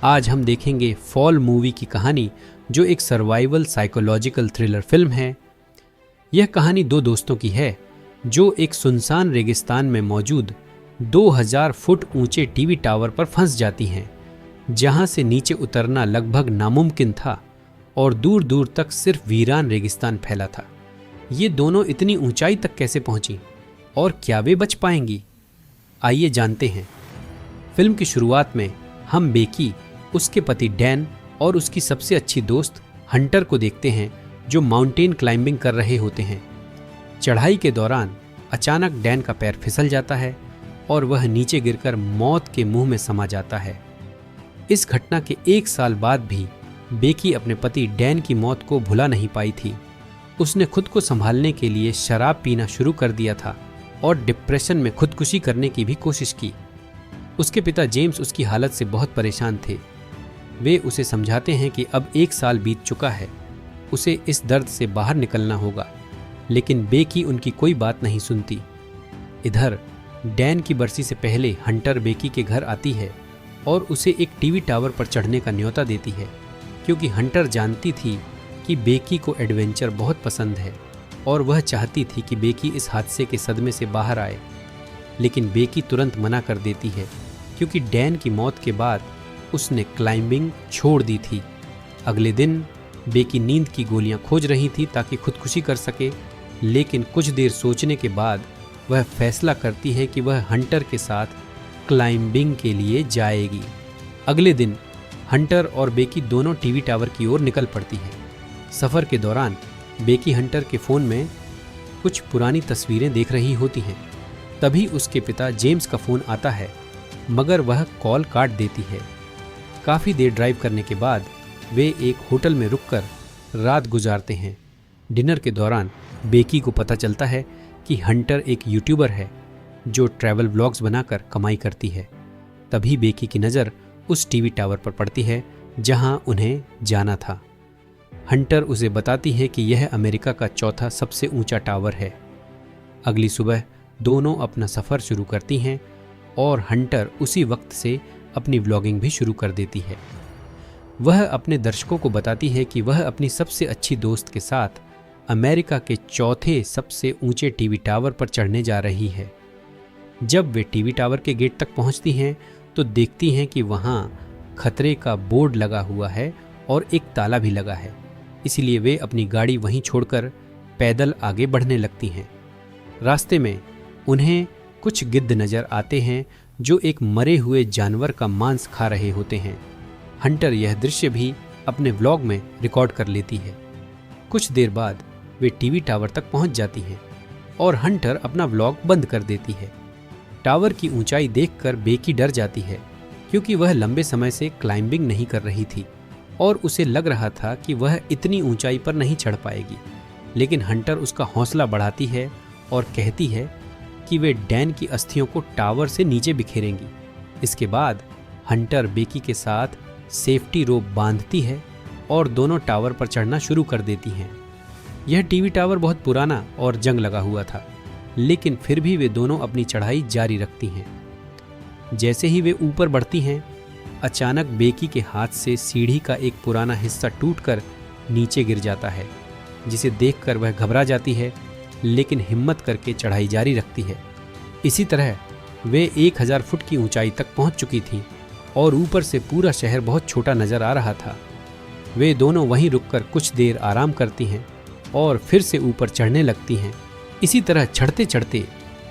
आज हम देखेंगे फॉल मूवी की कहानी, जो एक सर्वाइवल साइकोलॉजिकल थ्रिलर फिल्म है। यह कहानी दो दोस्तों की है जो एक सुनसान रेगिस्तान में मौजूद 2000 फुट ऊंचे टीवी टावर पर फंस जाती हैं, जहां से नीचे उतरना लगभग नामुमकिन था और दूर दूर तक सिर्फ वीरान रेगिस्तान फैला था। ये दोनों इतनी ऊंचाई तक कैसे पहुंची और क्या वे बच पाएंगी? आइए जानते हैं। फिल्म की शुरुआत में हम बेकी, उसके पति डैन और उसकी सबसे अच्छी दोस्त हंटर को देखते हैं, जो माउंटेन क्लाइंबिंग कर रहे होते हैं। चढ़ाई के दौरान अचानक डैन का पैर फिसल जाता है और वह नीचे गिरकर मौत के मुंह में समा जाता है। इस घटना के 1 साल बाद भी बेकी अपने पति डैन की मौत को भुला नहीं पाई थी। उसने खुद को संभालने के लिए शराब पीना शुरू कर दिया था और डिप्रेशन में खुदकुशी करने की भी कोशिश की। उसके पिता जेम्स उसकी हालत से बहुत परेशान थे। वे उसे समझाते हैं कि अब 1 साल बीत चुका है, उसे इस दर्द से बाहर निकलना होगा, लेकिन बेकी उनकी कोई बात नहीं सुनती। इधर डैन की बरसी से पहले हंटर बेकी के घर आती है और उसे एक टीवी टावर पर चढ़ने का न्योता देती है, क्योंकि हंटर जानती थी कि बेकी को एडवेंचर बहुत पसंद है और वह चाहती थी कि बेकी इस हादसे के सदमे से बाहर आए। लेकिन बेकी तुरंत मना कर देती है, क्योंकि डैन की मौत के बाद उसने क्लाइंबिंग छोड़ दी थी। अगले दिन बेकी नींद की गोलियां खोज रही थी ताकि खुदकुशी कर सके, लेकिन कुछ देर सोचने के बाद वह फैसला करती है कि वह हंटर के साथ क्लाइंबिंग के लिए जाएगी। अगले दिन हंटर और बेकी दोनों टीवी टावर की ओर निकल पड़ती हैं। सफ़र के दौरान बेकी हंटर के फ़ोन में कुछ पुरानी तस्वीरें देख रही होती हैं। तभी उसके पिता जेम्स का फ़ोन आता है, मगर वह कॉल काट देती है। काफ़ी देर ड्राइव करने के बाद वे एक होटल में रुककर रात गुजारते हैं। डिनर के दौरान बेकी को पता चलता है कि हंटर एक यूट्यूबर है जो ट्रैवल व्लॉग्स बनाकर कमाई करती है। तभी बेकी की नज़र उस टीवी टावर पर पड़ती है जहां उन्हें जाना था। हंटर उसे बताती है कि यह अमेरिका का चौथा सबसे ऊंचा टावर है। अगली सुबह दोनों अपना सफ़र शुरू करती हैं और हंटर उसी वक्त से अपनी व्लॉगिंग भी शुरू कर देती है। वह अपने दर्शकों को बताती है कि वह अपनी सबसे अच्छी दोस्त के साथ अमेरिका के चौथे सबसे ऊंचे टीवी टावर पर चढ़ने जा रही है। जब वे टीवी टावर के गेट तक पहुंचती हैं तो देखती हैं कि वहां खतरे का बोर्ड लगा हुआ है और एक ताला भी लगा है। इसलिए वे अपनी गाड़ी वहीं छोड़कर पैदल आगे बढ़ने लगती हैं। रास्ते में उन्हें कुछ गिद्ध नज़र आते हैं जो एक मरे हुए जानवर का मांस खा रहे होते हैं। हंटर यह दृश्य भी अपने व्लॉग में रिकॉर्ड कर लेती है। कुछ देर बाद वे टीवी टावर तक पहुंच जाती हैं और हंटर अपना व्लॉग बंद कर देती है। टावर की ऊंचाई देखकर बेकी डर जाती है, क्योंकि वह लंबे समय से क्लाइंबिंग नहीं कर रही थी और उसे लग रहा था कि वह इतनी ऊंचाई पर नहीं चढ़ पाएगी। लेकिन हंटर उसका हौसला बढ़ाती है और कहती है कि वे डैन की अस्थियों को टावर से नीचे बिखेरेंगी। इसके बाद हंटर बेकी के साथ सेफ्टी रोप बांधती है और दोनों टावर पर चढ़ना शुरू कर देती हैं। यह टीवी टावर बहुत पुराना और जंग लगा हुआ था, लेकिन फिर भी वे दोनों अपनी चढ़ाई जारी रखती हैं। जैसे ही वे ऊपर बढ़ती हैं, अचानक बेकी के हाथ से सीढ़ी का एक पुराना हिस्सा टूटकर नीचे गिर जाता है, जिसे देखकर वह घबरा जाती है, लेकिन हिम्मत करके चढ़ाई जारी रखती है। इसी तरह वे 1000 फुट की ऊंचाई तक पहुंच चुकी थीं और ऊपर से पूरा शहर बहुत छोटा नजर आ रहा था। वे दोनों वहीं रुककर कुछ देर आराम करती हैं और फिर से ऊपर चढ़ने लगती हैं। इसी तरह चढ़ते चढ़ते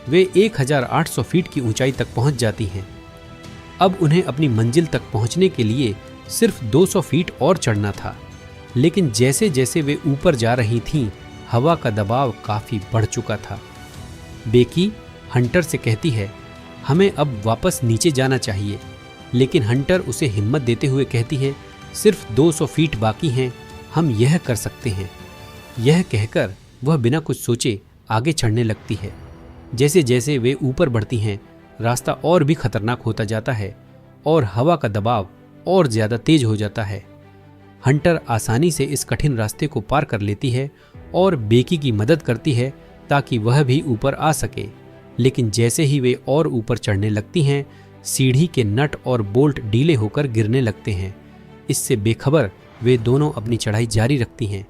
वे 1800 फीट की ऊंचाई तक पहुंच जाती हैं। अब उन्हें अपनी मंजिल तक पहुंचने के लिए सिर्फ 200 फीट और चढ़ना था, लेकिन जैसे जैसे वे ऊपर जा रही थीं, हवा का दबाव काफ़ी बढ़ चुका था। बेकी हंटर से कहती है, हमें अब वापस नीचे जाना चाहिए, लेकिन हंटर उसे हिम्मत देते हुए कहती है, सिर्फ 200 फीट बाकी हैं, हम यह कर सकते हैं। यह कहकर वह बिना कुछ सोचे आगे चढ़ने लगती है। जैसे जैसे वे ऊपर बढ़ती हैं, रास्ता और भी खतरनाक होता जाता है और हवा का दबाव और ज़्यादा तेज हो जाता है। हंटर आसानी से इस कठिन रास्ते को पार कर लेती है और बेकी की मदद करती है ताकि वह भी ऊपर आ सके। लेकिन जैसे ही वे और ऊपर चढ़ने लगती हैं, सीढ़ी के नट और बोल्ट ढीले होकर गिरने लगते हैं। इससे बेखबर वे दोनों अपनी चढ़ाई जारी रखती हैं।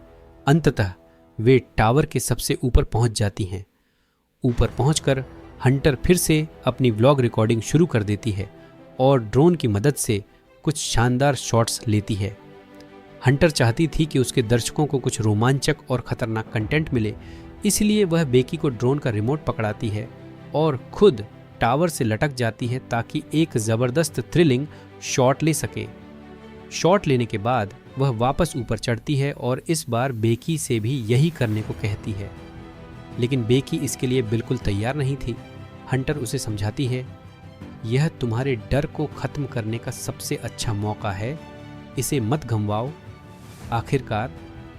अंततः वे टावर के सबसे ऊपर पहुंच जाती हैं। ऊपर पहुंचकर हंटर फिर से अपनी व्लॉग रिकॉर्डिंग शुरू कर देती है और ड्रोन की मदद से कुछ शानदार शॉट्स लेती है। हंटर चाहती थी कि उसके दर्शकों को कुछ रोमांचक और खतरनाक कंटेंट मिले, इसलिए वह बेकी को ड्रोन का रिमोट पकड़ाती है और खुद टावर से लटक जाती है ताकि एक ज़बरदस्त थ्रिलिंग शॉट ले सके। शॉट लेने के बाद वह वापस ऊपर चढ़ती है और इस बार बेकी से भी यही करने को कहती है, लेकिन बेकी इसके लिए बिल्कुल तैयार नहीं थी। हंटर उसे समझाती है, यह तुम्हारे डर को खत्म करने का सबसे अच्छा मौका है, इसे मत गंवाओ। आखिरकार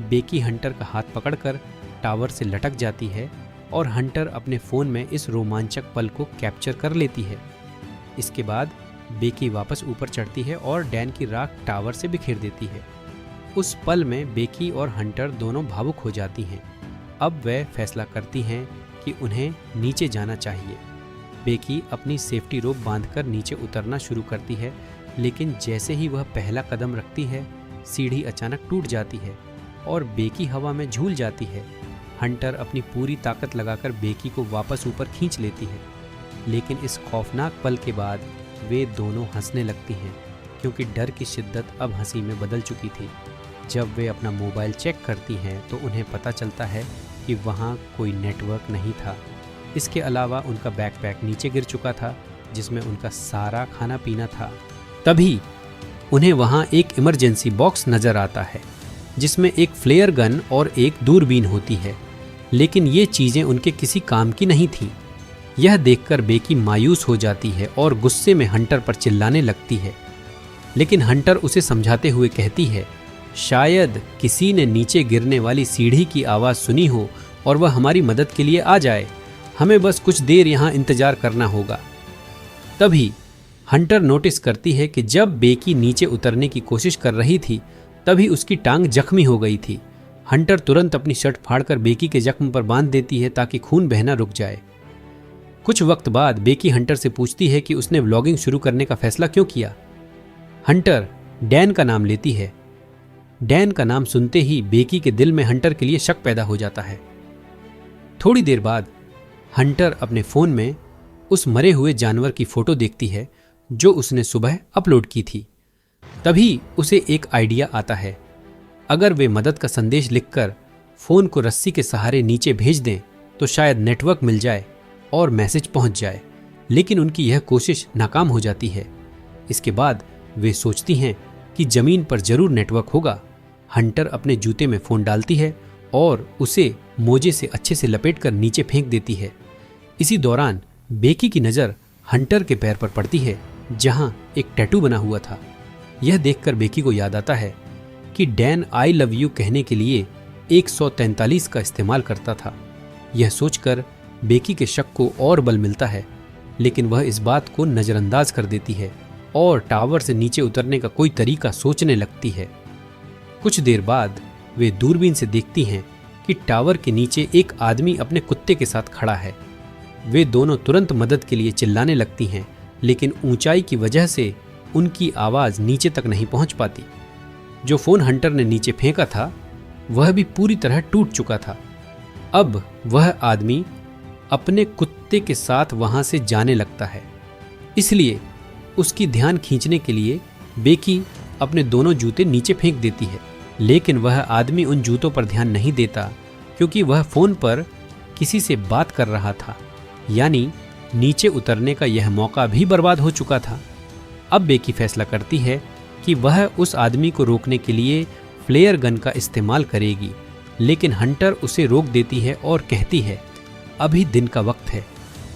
बेकी हंटर का हाथ पकड़कर टावर से लटक जाती है और हंटर अपने फ़ोन में इस रोमांचक पल को कैप्चर कर लेती है। इसके बाद बेकी वापस ऊपर चढ़ती है और डैन की राख टावर से बिखेर देती है। उस पल में बेकी और हंटर दोनों भावुक हो जाती हैं। अब वह फैसला करती हैं कि उन्हें नीचे जाना चाहिए। बेकी अपनी सेफ्टी रोप बांधकर नीचे उतरना शुरू करती है, लेकिन जैसे ही वह पहला कदम रखती है, सीढ़ी अचानक टूट जाती है और बेकी हवा में झूल जाती है। हंटर अपनी पूरी ताकत लगाकर बेकी को वापस ऊपर खींच लेती है, लेकिन इस खौफनाक पल के बाद वे दोनों हंसने लगती हैं, क्योंकि डर की शिद्दत अब हंसी में बदल चुकी थी। जब वे अपना मोबाइल चेक करती हैं तो उन्हें पता चलता है कि वहाँ कोई नेटवर्क नहीं था। इसके अलावा उनका बैकपैक नीचे गिर चुका था, जिसमें उनका सारा खाना पीना था। तभी उन्हें वहाँ एक इमरजेंसी बॉक्स नज़र आता है, जिसमें एक फ्लेयर गन और एक दूरबीन होती है, लेकिन ये चीज़ें उनके किसी काम की नहीं थीं। यह देखकर बेकी मायूस हो जाती है और गुस्से में हंटर पर चिल्लाने लगती है, लेकिन हंटर उसे समझाते हुए कहती है, शायद किसी ने नीचे गिरने वाली सीढ़ी की आवाज़ सुनी हो और वह हमारी मदद के लिए आ जाए। हमें बस कुछ देर यहाँ इंतजार करना होगा। तभी हंटर नोटिस करती है कि जब बेकी नीचे उतरने की कोशिश कर रही थी, तभी उसकी टांग जख्मी हो गई थी। हंटर तुरंत अपनी शर्ट फाड़कर बेकी के जख्म पर बांध देती है ताकि खून बहना रुक जाए। कुछ वक्त बाद बेकी हंटर से पूछती है कि उसने व्लॉगिंग शुरू करने का फैसला क्यों किया। हंटर डैन का नाम लेती है। डैन का नाम सुनते ही बेकी के दिल में हंटर के लिए शक पैदा हो जाता है। थोड़ी देर बाद हंटर अपने फ़ोन में उस मरे हुए जानवर की फ़ोटो देखती है जो उसने सुबह अपलोड की थी। तभी उसे एक आइडिया आता है, अगर वे मदद का संदेश लिखकर फ़ोन को रस्सी के सहारे नीचे भेज दें तो शायद नेटवर्क मिल जाए और मैसेज पहुंच जाए, लेकिन उनकी यह कोशिश नाकाम हो जाती है। इसके बाद वे सोचती हैं कि ज़मीन पर जरूर नेटवर्क होगा। हंटर अपने जूते में फ़ोन डालती है और उसे मोजे से अच्छे से लपेटकर नीचे फेंक देती है। इसी दौरान बेकी की नज़र हंटर के पैर पर पड़ती है, जहां एक टैटू बना हुआ था। यह देखकर बेकी को याद आता है कि डैन आई लव यू कहने के लिए 143 का इस्तेमाल करता था। यह सोचकर बेकी के शक को और बल मिलता है, लेकिन वह इस बात को नज़रअंदाज कर देती है और टावर से नीचे उतरने का कोई तरीका सोचने लगती है। कुछ देर बाद वे दूरबीन से देखती हैं कि टावर के नीचे एक आदमी अपने कुत्ते के साथ खड़ा है। वे दोनों तुरंत मदद के लिए चिल्लाने लगती हैं, लेकिन ऊंचाई की वजह से उनकी आवाज़ नीचे तक नहीं पहुंच पाती। जो फ़ोन हंटर ने नीचे फेंका था वह भी पूरी तरह टूट चुका था। अब वह आदमी अपने कुत्ते के साथ वहां से जाने लगता है, इसलिए उसकी ध्यान खींचने के लिए बेकी अपने दोनों जूते नीचे फेंक देती है, लेकिन वह आदमी उन जूतों पर ध्यान नहीं देता क्योंकि वह फ़ोन पर किसी से बात कर रहा था। यानी नीचे उतरने का यह मौका भी बर्बाद हो चुका था। अब बेकी फैसला करती है कि वह उस आदमी को रोकने के लिए फ्लेयर गन का इस्तेमाल करेगी, लेकिन हंटर उसे रोक देती है और कहती है, अभी दिन का वक्त है,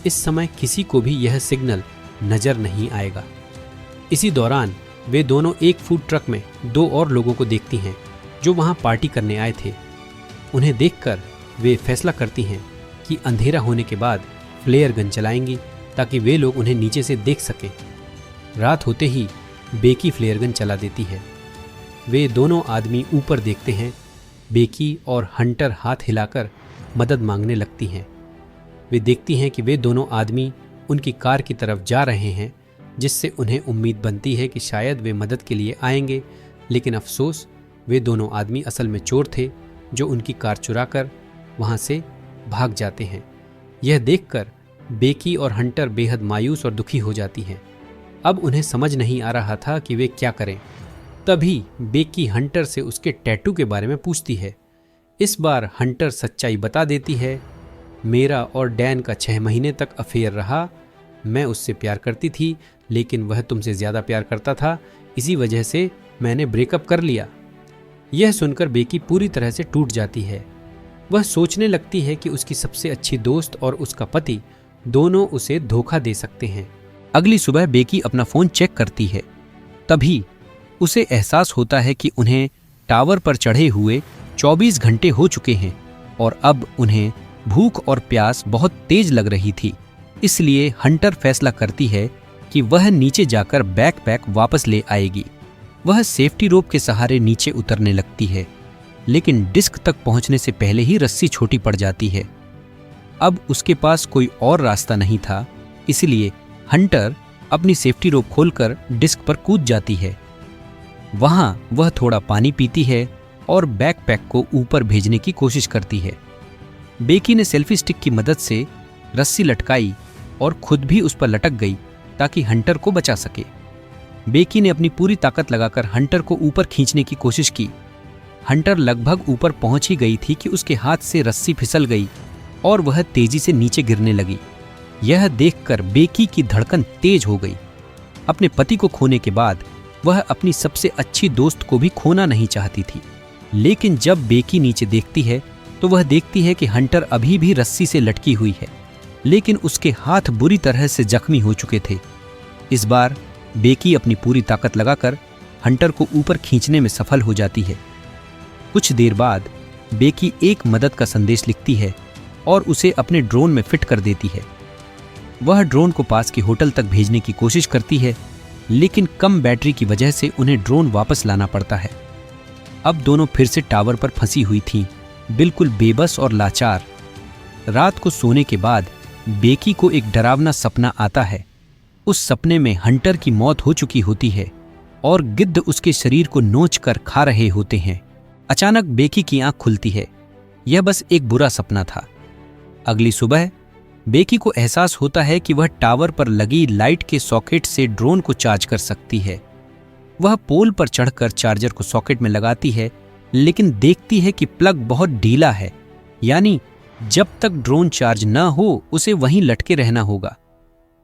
इस समय किसी को भी यह सिग्नल नज़र नहीं आएगा। इसी दौरान वे दोनों एक फूड ट्रक में 2 और लोगों को देखती हैं जो वहां पार्टी करने आए थे। उन्हें देखकर वे फैसला करती हैं कि अंधेरा होने के बाद फ्लेयर गन चलाएंगी ताकि वे लोग उन्हें नीचे से देख सकें। रात होते ही बेकी फ्लेयर गन चला देती है। वे दोनों आदमी ऊपर देखते हैं। बेकी और हंटर हाथ हिलाकर मदद मांगने लगती हैं। वे देखती हैं कि वे दोनों आदमी उनकी कार की तरफ जा रहे हैं, जिससे उन्हें उम्मीद बनती है कि शायद वे मदद के लिए आएंगे, लेकिन अफसोस वे दोनों आदमी असल में चोर थे जो उनकी कार चुराकर वहां से भाग जाते हैं। यह देखकर बेकी और हंटर बेहद मायूस और दुखी हो जाती हैं। अब उन्हें समझ नहीं आ रहा था कि वे क्या करें। तभी बेकी हंटर से उसके टैटू के बारे में पूछती है। इस बार हंटर सच्चाई बता देती है, मेरा और डैन का 6 महीने तक अफेयर रहा। मैं उससे प्यार करती थी, लेकिन वह तुमसे ज्यादा प्यार करता था, इसी वजह से मैंने ब्रेकअप कर लिया। यह सुनकर बेकी पूरी तरह से टूट जाती है। वह सोचने लगती है कि उसकी सबसे अच्छी दोस्त और उसका पति दोनों उसे धोखा दे सकते हैं। अगली सुबह बेकी अपना फोन चेक करती है। तभी उसे एहसास होता है कि उन्हें टावर पर चढ़े हुए 24 घंटे हो चुके हैं और अब उन्हें भूख और प्यास बहुत तेज लग रही थी। इसलिए हंटर फैसला करती है कि वह नीचे जाकर बैकपैक वापस ले आएगी। वह सेफ्टी रोप के सहारे नीचे उतरने लगती है, लेकिन डिस्क तक पहुंचने से पहले ही रस्सी छोटी पड़ जाती है। अब उसके पास कोई और रास्ता नहीं था, इसलिए हंटर अपनी सेफ्टी रोप खोलकर डिस्क पर कूद जाती है। वहां वह थोड़ा पानी पीती है और बैकपैक को ऊपर भेजने की कोशिश करती है। बेकी ने सेल्फी स्टिक की मदद से रस्सी लटकाई और खुद भी उस पर लटक गई ताकि हंटर को बचा सके। बेकी ने अपनी पूरी ताकत लगाकर हंटर को ऊपर खींचने की कोशिश की। हंटर लगभग ऊपर पहुंच ही गई थी कि उसके हाथ से रस्सी फिसल गई और वह तेजी से नीचे गिरने लगी। यह देखकर बेकी की धड़कन तेज हो गई। अपने पति को खोने के बाद वह अपनी सबसे अच्छी दोस्त को भी खोना नहीं चाहती थी। लेकिन जब बेकी नीचे देखती है तो वह देखती है कि हंटर अभी भी रस्सी से लटकी हुई है, लेकिन उसके हाथ बुरी तरह से जख्मी हो चुके थे। इस बार बेकी अपनी पूरी ताकत लगाकर हंटर को ऊपर खींचने में सफल हो जाती है। कुछ देर बाद बेकी एक मदद का संदेश लिखती है और उसे अपने ड्रोन में फिट कर देती है। वह ड्रोन को पास के होटल तक भेजने की कोशिश करती है, लेकिन कम बैटरी की वजह से उन्हें ड्रोन वापस लाना पड़ता है। अब दोनों फिर से टावर पर फंसी हुई थीं, बिल्कुल बेबस और लाचार। रात को सोने के बाद बेकी को एक डरावना सपना आता है। उस सपने में हंटर की मौत हो चुकी होती है और गिद्ध उसके शरीर को नोच कर खा रहे होते हैं। अचानक बेकी की आंख खुलती है। यह बस एक बुरा सपना था। अगली सुबह बेकी को एहसास होता है कि वह टावर पर लगी लाइट के सॉकेट से ड्रोन को चार्ज कर सकती है। वह पोल पर चढ़कर चार्जर को सॉकेट में लगाती है, लेकिन देखती है कि प्लग बहुत ढीला है, यानी जब तक ड्रोन चार्ज न हो उसे वहीं लटके रहना होगा।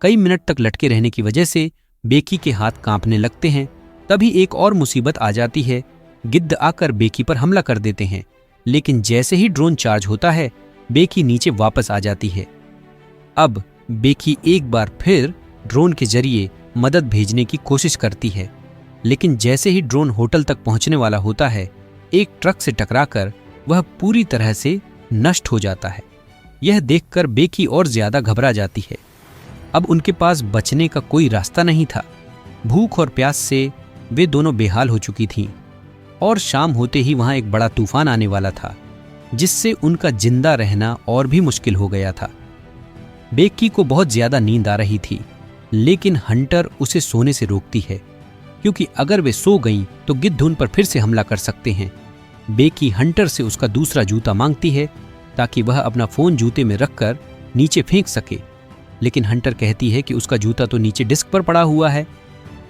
कई मिनट तक लटके रहने की वजह से बेकी के हाथ कांपने लगते हैं। तभी एक और मुसीबत आ जाती है। गिद्ध आकर बेकी पर हमला कर देते हैं, लेकिन जैसे ही ड्रोन चार्ज होता है बेकी नीचे वापस आ जाती है। अब बेकी एक बार फिर ड्रोन के जरिए मदद भेजने की कोशिश करती है, लेकिन जैसे ही ड्रोन होटल तक पहुंचने वाला होता है एक ट्रक से टकराकर वह पूरी तरह से नष्ट हो जाता है। यह देखकर बेकी और ज्यादा घबरा जाती है। अब उनके पास बचने का कोई रास्ता नहीं था। भूख और प्यास से वे दोनों बेहाल हो चुकी थीं और शाम होते ही वहां एक बड़ा तूफान आने वाला था, जिससे उनका जिंदा रहना और भी मुश्किल हो गया था। बेकी को बहुत ज्यादा नींद आ रही थी, लेकिन हंटर उसे सोने से रोकती है, क्योंकि अगर वे सो गईं तो गिद्ध उन पर फिर से हमला कर सकते हैं। बेकी हंटर से उसका दूसरा जूता मांगती है ताकि वह अपना फोन जूते में रखकर नीचे फेंक सके, लेकिन हंटर कहती है कि उसका जूता तो नीचे डिस्क पर पड़ा हुआ है।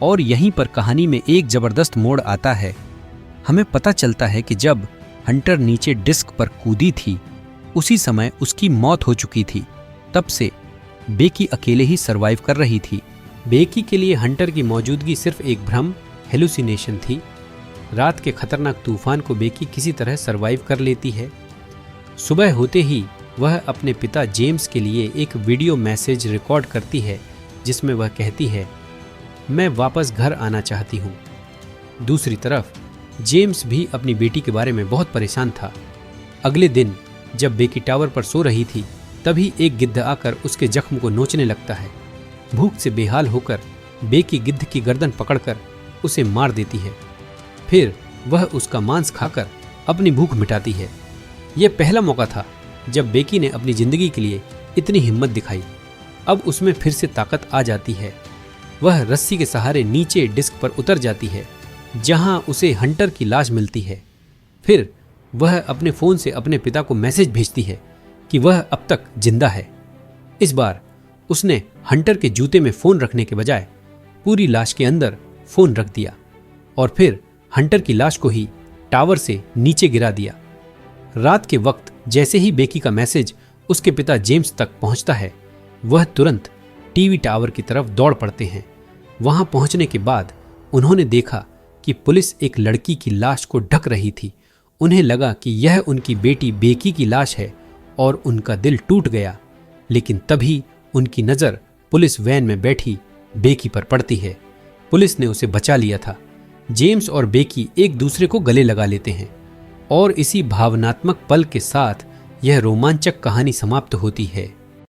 और यहीं पर कहानी में एक जबरदस्त मोड़ आता है। हमें पता चलता है कि जब हंटर नीचे डिस्क पर कूदी थी उसी समय उसकी मौत हो चुकी थी। तब से बेकी अकेले ही सरवाइव कर रही थी। बेकी के लिए हंटर की मौजूदगी सिर्फ एक भ्रम, हेलुसिनेशन थी। रात के खतरनाक तूफान को बेकी किसी तरह सरवाइव कर लेती है। सुबह होते ही वह अपने पिता जेम्स के लिए एक वीडियो मैसेज रिकॉर्ड करती है, जिसमें वह कहती है, मैं वापस घर आना चाहती हूँ। दूसरी तरफ जेम्स भी अपनी बेटी के बारे में बहुत परेशान था। अगले दिन जब बेकी टावर पर सो रही थी तभी एक गिद्ध आकर उसके जख्म को नोचने लगता है। भूख से बेहाल होकर बेकी गिद्ध की गर्दन पकड़कर उसे मार देती है। फिर वह उसका मांस खाकर अपनी भूख मिटाती है। यह पहला मौका था जब बेकी ने अपनी जिंदगी के लिए इतनी हिम्मत दिखाई। अब उसमें फिर से ताकत आ जाती है। वह रस्सी के सहारे नीचे डिस्क पर उतर जाती है, जहां उसे हंटर की लाश मिलती है। फिर वह अपने फोन से अपने पिता को मैसेज भेजती है कि वह अब तक जिंदा है। इस बार उसने हंटर के जूते में फोन रखने के बजाय पूरी लाश के अंदर फोन रख दिया और फिर हंटर की लाश को ही टावर से नीचे गिरा दिया। रात के वक्त जैसे ही बेकी का मैसेज उसके पिता जेम्स तक पहुंचता है, वह तुरंत टीवी टावर की तरफ दौड़ पड़ते हैं। वहां पहुंचने के बाद उन्होंने देखा कि पुलिस एक लड़की की लाश को ढक रही थी। उन्हें लगा कि यह उनकी बेटी बेकी की लाश है और उनका दिल टूट गया। लेकिन तभी उनकी नज़र पुलिस वैन में बैठी बेकी पर पड़ती है। पुलिस ने उसे बचा लिया था। जेम्स और बेकी एक दूसरे को गले लगा लेते हैं और इसी भावनात्मक पल के साथ यह रोमांचक कहानी समाप्त होती है।